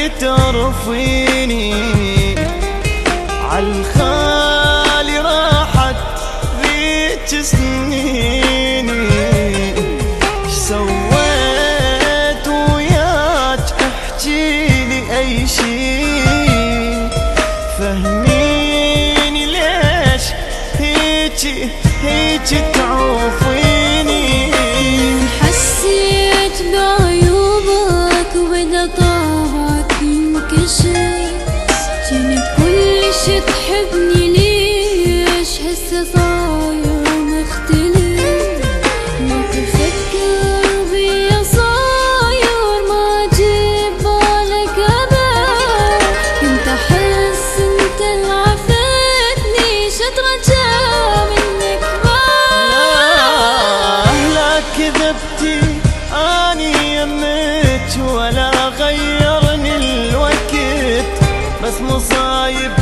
هيك تعرفيني عالخالي راحت ذيك سنيني. سويت وياك احجيلي اي شي، فهميني ليش هيك تعوفيني. حسيت بعيوبك وبدا طابعك ينكشف، كنت كل شي تحبني ليش هسه صاير مختلف. ما تفكر بيا صاير ما جيب بالك ابد، كنت احس انت اللي عفتني شطرة منك لا كذبتي اني يمك ولا غيرني الوقت، بس مصايب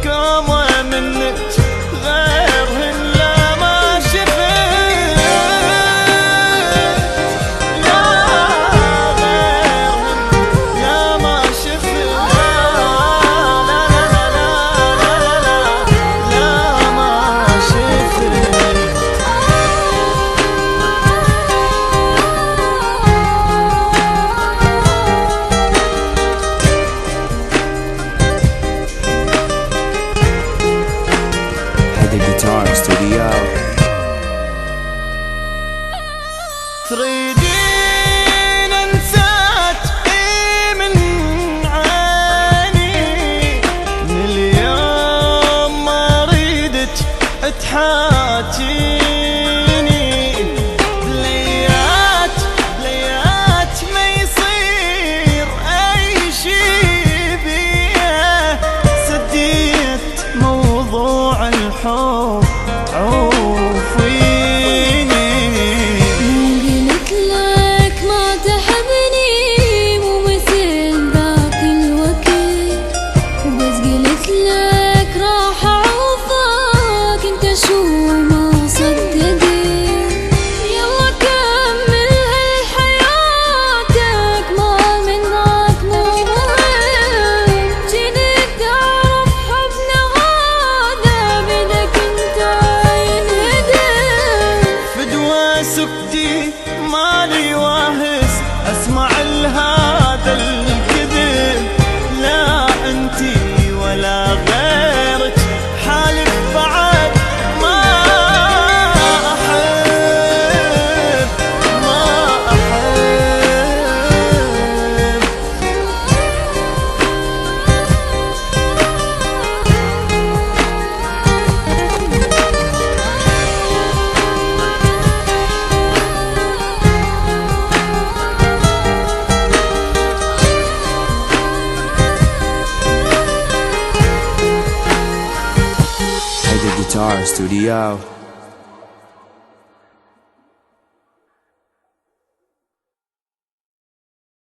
كومة منك غيرهن لا ما شفت. لا غيرهن لا ما شفت. لا لا لا لا لا لا لا ما شفت. Heather Guitar Studio. تريدين انساك من عيني، من اليوم ما اريدك تحاجيني. بليات ما يصير اي شي بيه، سديت موضوع الحب عوفيني. قلت لك ما تحبني مو مثل ذاك الوقت، وبس قلت لك راح اعوفك انت شو ما صدقت. يلا كمل هالحياتك ما منك مو مهم، جيت تعرف حبنا هذا بدك انت ينهدم. فدوى سكتي مالي واهس اسمع هذا الكذب. لا انتي ولا غيرك حالف بعد ما احب ما احب. Heather Guitar Studio.